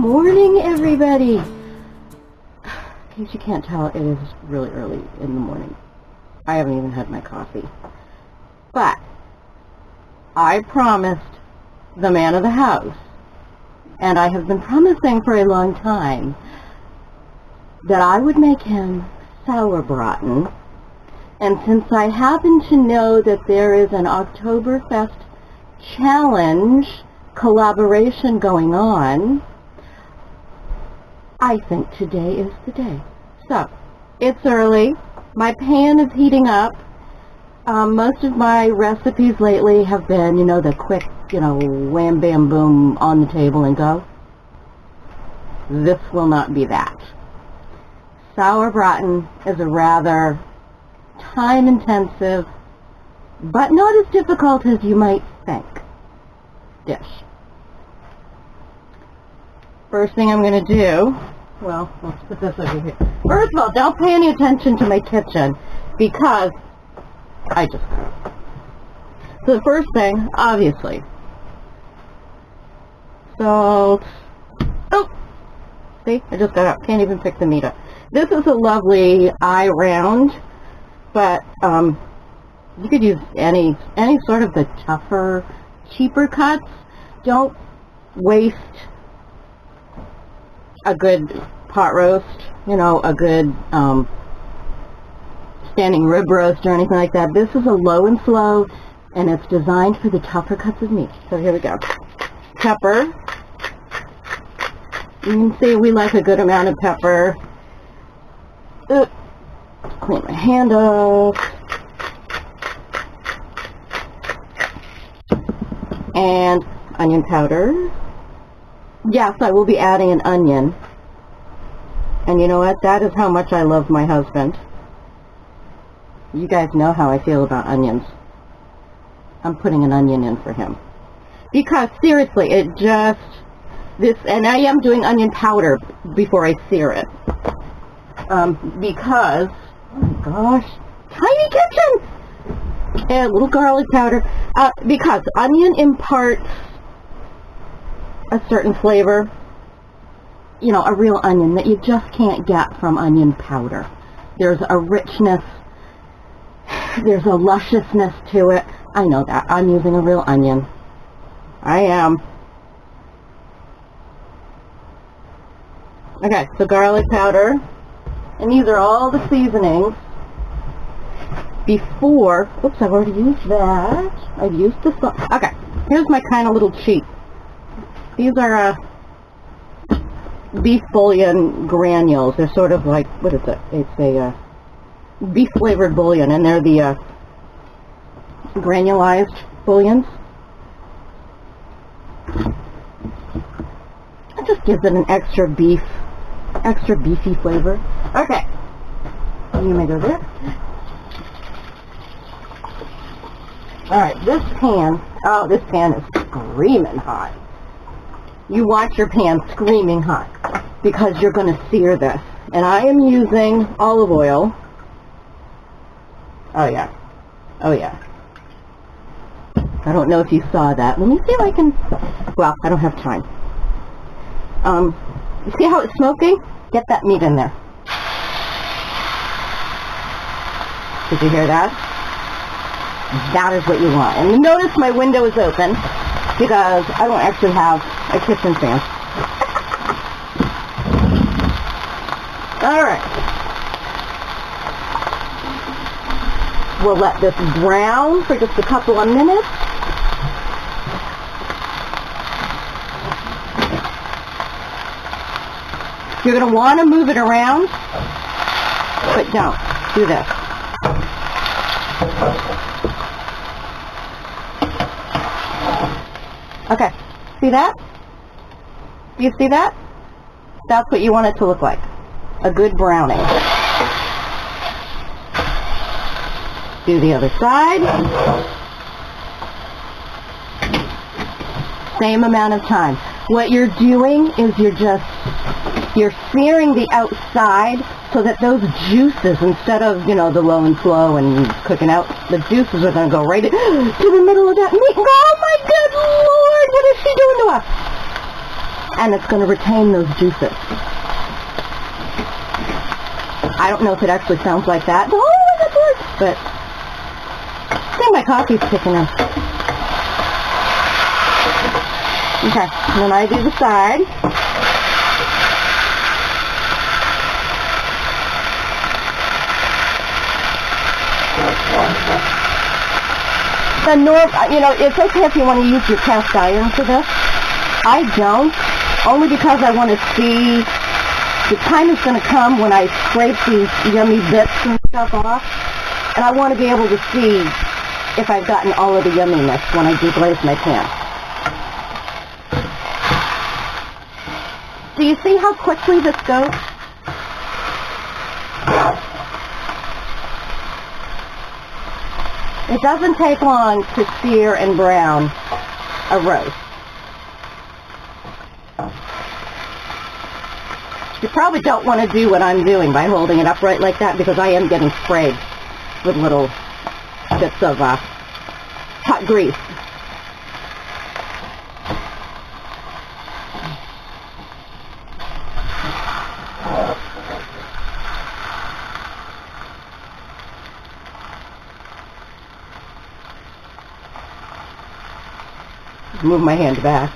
morning, everybody. In case you can't tell, it is really early in the morning. I haven't even had my coffee. But I promised the man of the house, and I have been promising for a long time, that I would make him Sauerbraten. And since I happen to know that there is an Octoberfest challenge collaboration going on, I think today is the day. So, it's early. My pan is heating up. Most of my recipes lately have been, the quick, wham, bam, boom, on the table and go. This will not be that. Sauerbraten is a rather time-intensive, but not as difficult as you might think, dish. First thing I'm going to do, well, let's put this over here. First of all, don't pay any attention to my kitchen, because I just... So the first thing, obviously, salt. Oh! See, I just got up. Can't even pick the meat up. This is a lovely eye round, but you could use any sort of the tougher, cheaper cuts. Don't waste a good pot roast, a good standing rib roast or anything like that. This is a low and slow, and it's designed for the tougher cuts of meat. So here we go. Pepper. You can see we like a good amount of pepper. Clean my hand off. And onion powder. Yes, I will be adding an onion. And you know what? That is how much I love my husband. You guys know how I feel about onions. I'm putting an onion in for him. Because seriously, and I am doing onion powder before I sear it. Because, oh my gosh, tiny kitchen! And a little garlic powder. Because onion imparts a certain flavor, a real onion that you just can't get from onion powder. There's a richness, there's a lusciousness to it. I know that. I'm using a real onion. I am. Okay, so garlic powder. And these are all the seasonings before, oops, I've already used that. I've used the salt. Okay, here's my kind of little cheat. These are beef bouillon granules. They're sort of like, what is it? It's a beef flavored bouillon, and they're the granulized bouillons. It just gives it an extra beefy flavor. Okay, you may go there. Alright, this pan is screaming hot. You want your pan screaming hot because you're going to sear this. And I am using olive oil. Oh yeah. Oh yeah. I don't know if you saw that. Let me see if I can... Well, I don't have time. You see how it's smoking? Get that meat in there. Did you hear that? That is what you want. And notice my window is open because I don't actually have a kitchen fan. Alright. We'll let this brown for just a couple of minutes. You're going to want to move it around, but don't. Do this. Okay. See that? Do you see that? That's what you want it to look like. A good browning. Do the other side. Same amount of time. What you're doing is you're searing the outside so that those juices, instead of, the low and slow and cooking out, the juices are going to go right to the middle of that meat. Oh my good Lord, what is she doing to us? and it's going to retain those juices. I don't know if it actually sounds like that. Oh, that's works, but I think my coffee's kicking in. Okay, and then I do the side. It's okay if you want to use your cast iron for this. I don't, only because I want to see, the time is going to come when I scrape these yummy bits and stuff off, and I want to be able to see if I've gotten all of the yumminess when I deglaze my pan. Do you see how quickly this goes? It doesn't take long to sear and brown a roast. You probably don't want to do what I'm doing by holding it upright like that, because I am getting sprayed with little bits of hot grease. Move my hand back.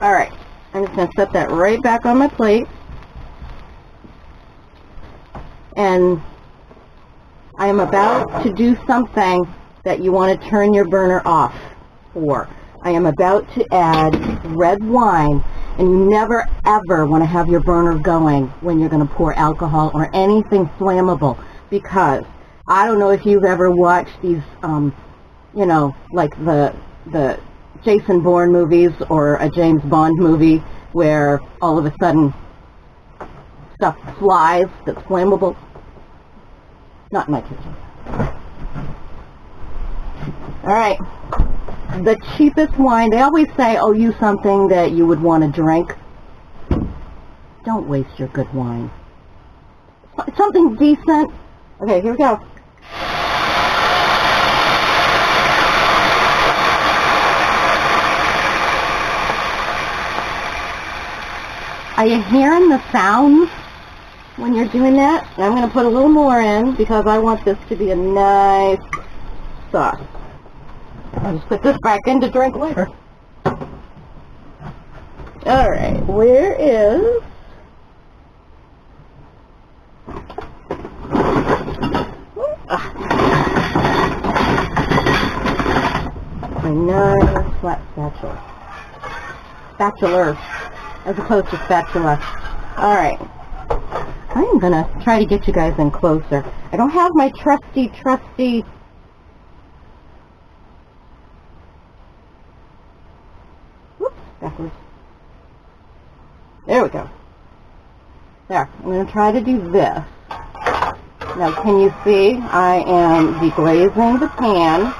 All right, I'm just going to set that right back on my plate. And I am about to do something that you want to turn your burner off for. I am about to add red wine, and you never ever want to have your burner going when you're going to pour alcohol or anything flammable, because I don't know if you've ever watched these, like the Jason Bourne movies or a James Bond movie where all of a sudden stuff flies that's flammable. Not in my kitchen. All right. The cheapest wine, they always say, oh, use something that you would want to drink. Don't waste your good wine. Something decent. Okay, here we go. Are you hearing the sounds when you're doing that? I'm going to put a little more in because I want this to be a nice sauce. I'll just put this back in to drink later. Alright, where is... my nice flat spatula. Spatula, as opposed to spatula. Alright. I am going to try to get you guys in closer. I don't have my trusty... Whoops, backwards. There we go. There. I'm going to try to do this. Now, can you see? I am deglazing the pan.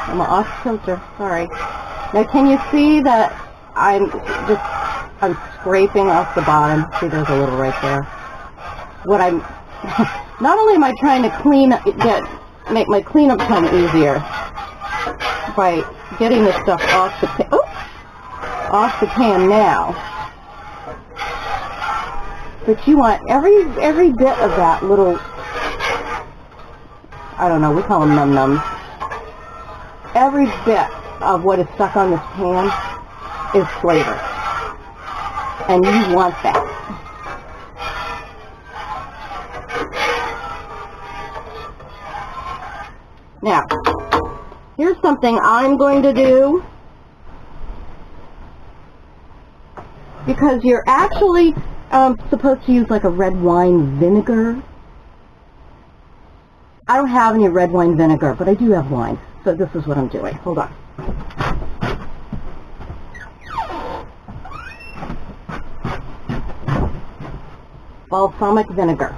I'm off filter, sorry. Now can you see that I'm scraping off the bottom? See, there's a little right there. What I'm, not only am I trying to make my cleanup come easier by getting this stuff off the pan now, but you want every bit of that little, I don't know, we call them num-nums. Every bit of what is stuck on this pan is flavor. And you want that. Now, here's something I'm going to do. Because you're actually supposed to use like a red wine vinegar. I don't have any red wine vinegar, but I do have wine. So this is what I'm doing. Hold on. balsamic vinegar.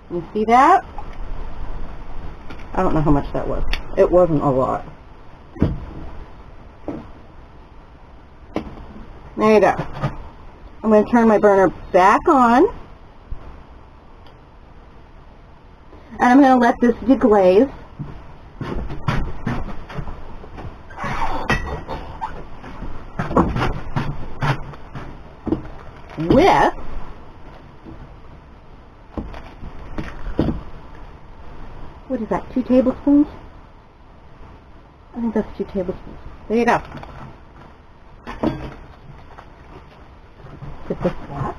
You see that? I don't know how much that was. It wasn't a lot. There you go. I'm going to turn my burner back on. And I'm going to let this deglaze. With what is that, 2 tablespoons? I think that's 2 tablespoons. There you go. Put this back.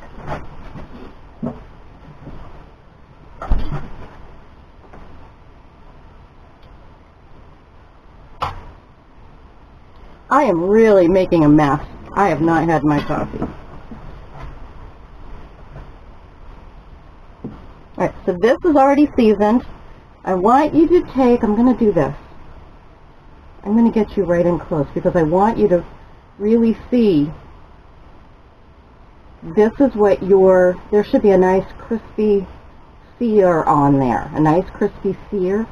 I am really making a mess. I have not had my coffee. Alright, so this is already seasoned. I want you to take, I'm going to do this. I'm going to get you right in close because I want you to really see. This is what there should be a nice crispy sear on there. A nice crispy sear.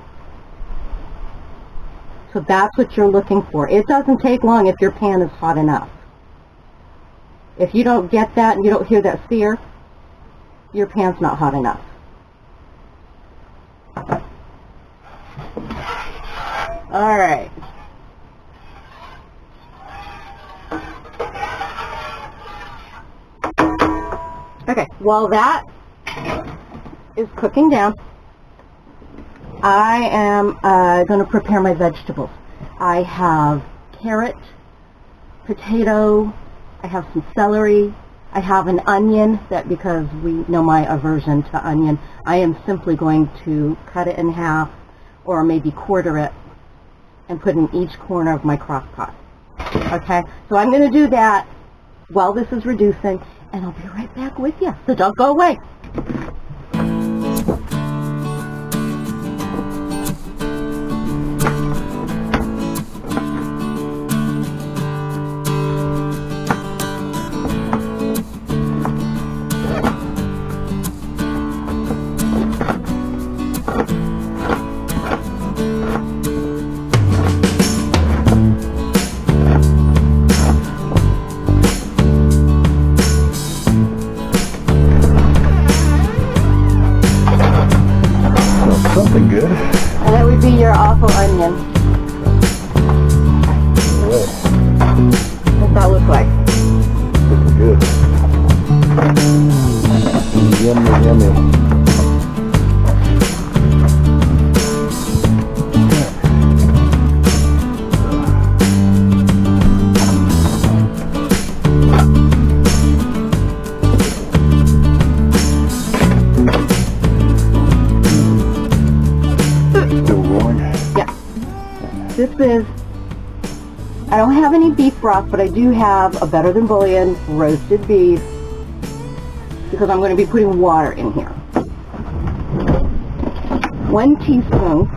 So that's what you're looking for. It doesn't take long if your pan is hot enough. If you don't get that and you don't hear that sear, your pan's not hot enough. All right. Okay, while that is cooking down, I am going to prepare my vegetables. I have carrot, potato, I have some celery, I have an onion, that because we know my aversion to onion, I am simply going to cut it in half or maybe quarter it and put in each corner of my crock pot. Okay, so I'm going to do that while this is reducing, and I'll be right back with you, so don't go away. Something good. And that would be your awful onion. What's that look like? Looking good. Yummy, yummy. This is, I don't have any beef broth, but I do have a Better Than Bouillon roasted beef because I'm going to be putting water in here. 1 teaspoon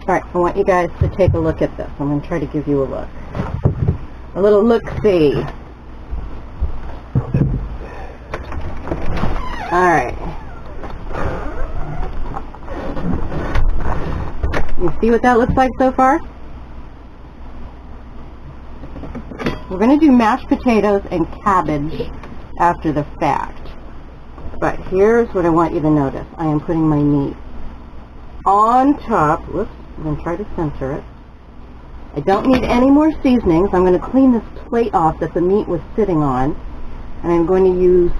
Alright, I want you guys to take a look at this. I'm going to try to give you a look. A little look-see. Alright. You see what that looks like so far? We're going to do mashed potatoes and cabbage after the fact. But here's what I want you to notice. I am putting my meat on top. Whoops. I'm going to try to center it. I don't need any more seasonings. I'm going to clean this plate off that the meat was sitting on, and I'm going to use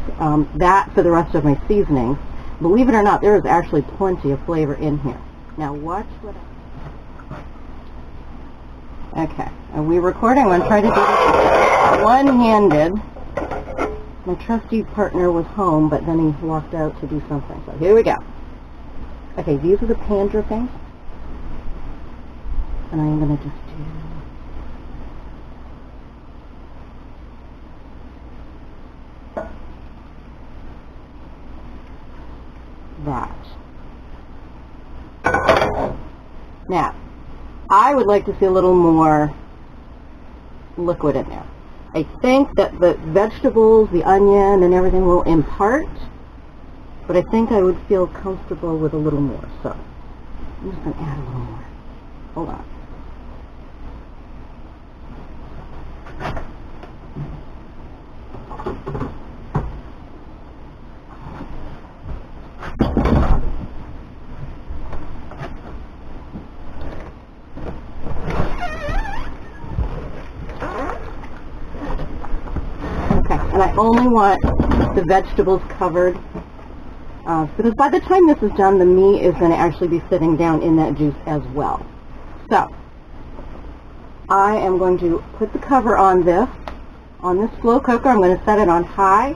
that for the rest of my seasonings. Believe it or not, there is actually plenty of flavor in here. Now watch what Okay, are we recording? I'm going to try to do this one-handed. My trusty partner was home, but then he walked out to do something. So here we go. Okay, these are the pan drippings. And I'm going to just do would like to see a little more liquid in there. I think that the vegetables, the onion, and everything will impart, but I think I would feel comfortable with a little more. So I'm just going to add a little more. Hold on. And I only want the vegetables covered because by the time this is done, the meat is going to actually be sitting down in that juice as well. So I am going to put the cover on this slow cooker. I'm going to set it on high,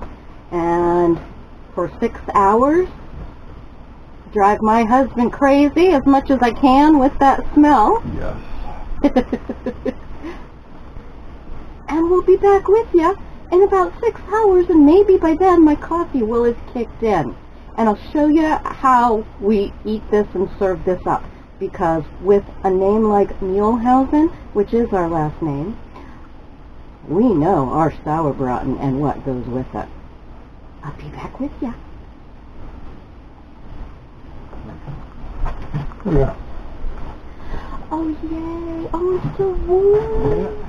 and for 6 hours, drive my husband crazy as much as I can with that smell. Yes. And we'll be back with you in about 6 hours, and maybe by then my coffee will have kicked in. And I'll show you how we eat this and serve this up. Because with a name like Muehlhausen, which is our last name, we know our Sauerbraten and what goes with it. I'll be back with you. Yeah. Oh yay! Oh, it's so warm.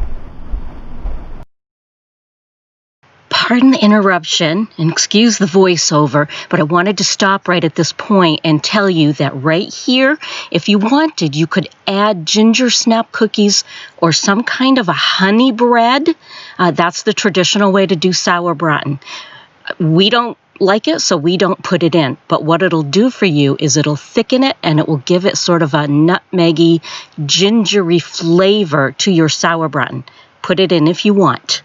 Pardon the interruption and excuse the voiceover, but I wanted to stop right at this point and tell you that right here, if you wanted, you could add ginger snap cookies or some kind of a honey bread. That's the traditional way to do Sauerbraten. We don't like it, so we don't put it in. But what it'll do for you is it'll thicken it, and it will give it sort of a nutmeggy, gingery flavor to your Sauerbraten. Put it in if you want.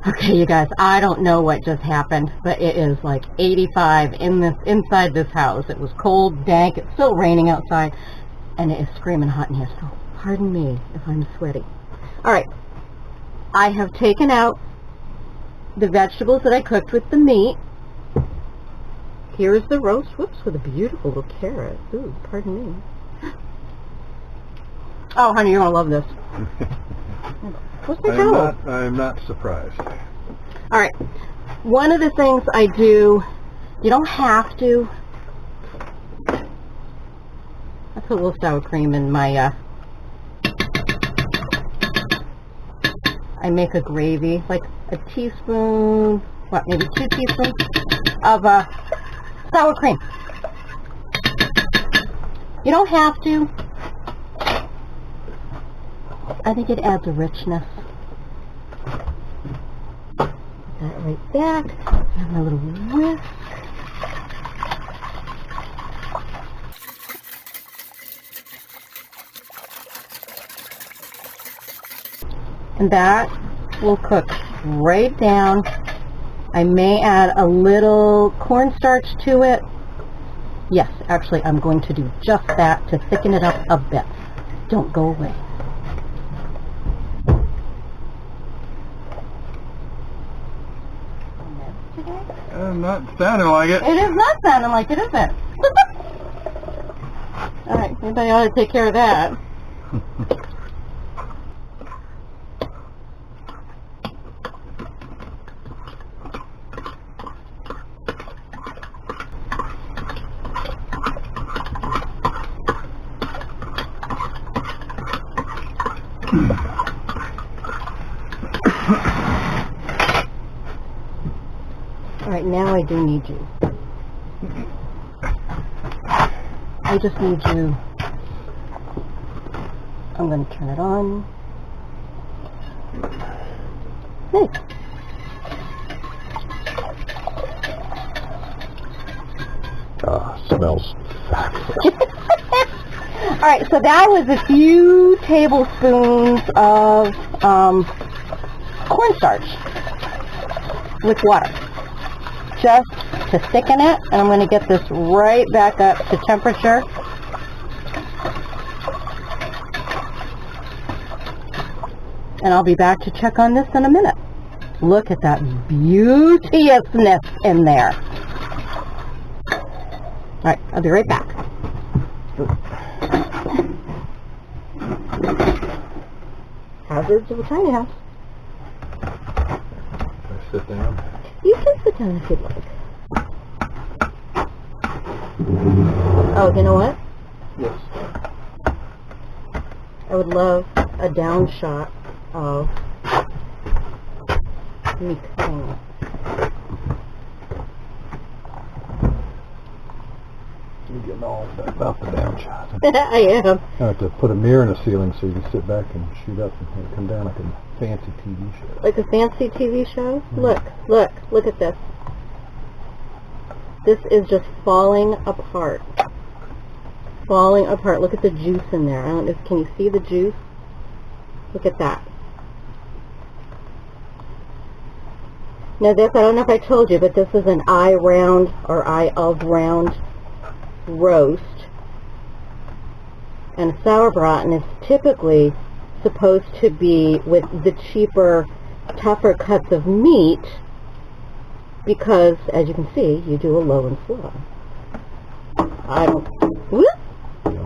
Okay, you guys, I don't know what just happened, but it is like 85 inside this house. It was cold, dank, it's still raining outside, and it is screaming hot in here, so pardon me if I'm sweaty. Alright, I have taken out the vegetables that I cooked with the meat. Here is the roast, whoops, with a beautiful little carrot. Ooh, pardon me. Oh, honey, you're going to love this. What's the towel? I'm not surprised. All right. One of the things I do, you don't have to. I put a little sour cream in my, I make a gravy, like a teaspoon, what, maybe 2 teaspoons of sour cream. You don't have to. I think it adds a richness. Put that right back. Have my little whisk. And that will cook right down. I may add a little cornstarch to it. Yes, actually, I'm going to do just that to thicken it up a bit. Don't go away. Not sounding like it. It is not sounding like it, is it? All right, anybody ought to take care of that. All right, now I do need you. I just need you. I'm going to turn it on. Hey. Smells fabulous. All right, so that was a few tablespoons of cornstarch with water, just to thicken it. And I'm going to get this right back up to temperature. And I'll be back to check on this in a minute. Look at that beauteousness in there. All right, I'll be right back. hazards of a tiny house. Can I sit down? You can sit down if you'd like. Oh, you know what? Yes. I would love a down shot of me cooking it. You're getting all about the down shot. I am. I have to put a mirror in the ceiling so you can sit back and shoot up and come down like a fancy TV show. Like a fancy TV show? Look at this. This is just falling apart. Falling apart. Look at the juice in there. I don't know, can you see the juice? Look at that. Now this, I don't know if I told you, but this is an eye round or eye of round roast. And Sauerbraten is typically supposed to be with the cheaper, tougher cuts of meat because, as you can see, you do a low and slow. I don't... Whoop!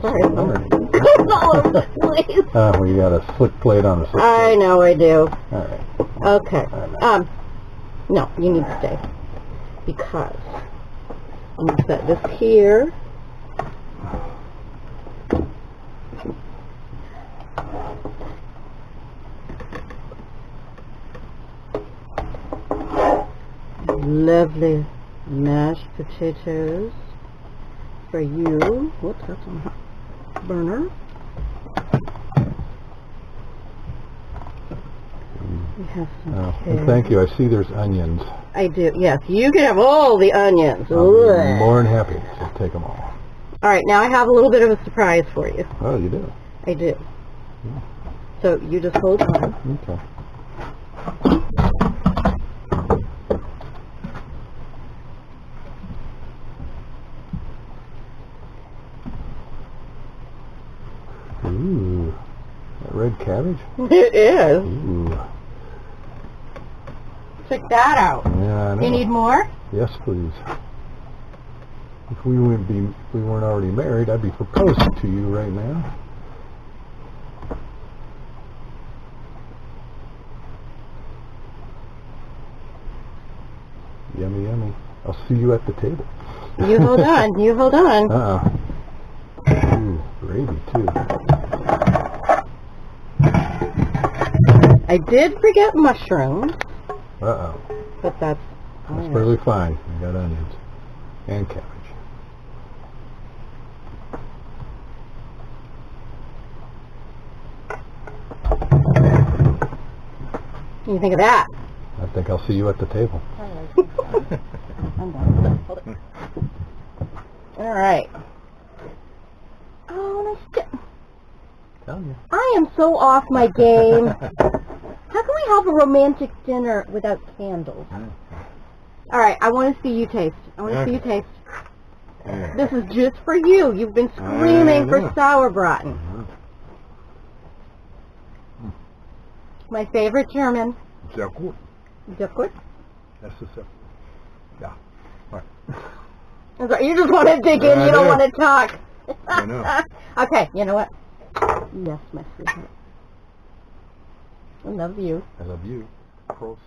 Sorry, I'm all over the place. Well, you got a slick plate on a slick I plate. know I do. All right. Okay. All right. No, you need to stay. Because I'm going to set this here. Lovely mashed potatoes for you. Whoops, that's on the burner. We have some And thank you. I see there's onions. I do, yes. You can have all the onions. I'll be Ugh. more than happy to take them all. All right, now I have a little bit of a surprise for you. Oh, you do? I do. So you just hold on. Okay. Ooh, that red cabbage? It is. Ooh. Check that out. Yeah, I know. You need more? Yes, please. If we weren't already married, I'd be proposing to you right now. Yummy, yummy. I'll see you at the table. You hold on. You hold on. Ooh, gravy too. I did forget mushrooms, Uh-oh. but that's That's perfectly fine. I got onions and cabbage. What do you think of that? I think I'll see you at the table. I'm done. Hold it. All right. Oh, nice. Telling you. I am so off my game. How can we have a romantic dinner without candles? All right, I want to see you taste. I want to see you taste. This is just for you. You've been screaming for Sauerbraten. My favorite German. Sehr gut. Sehr gut. Das ist ja. I'm sorry, you just want to dig in. I You don't do. want to talk. I know. Okay, you know what? Yes, my sweetheart. I love you. I love you. Prost.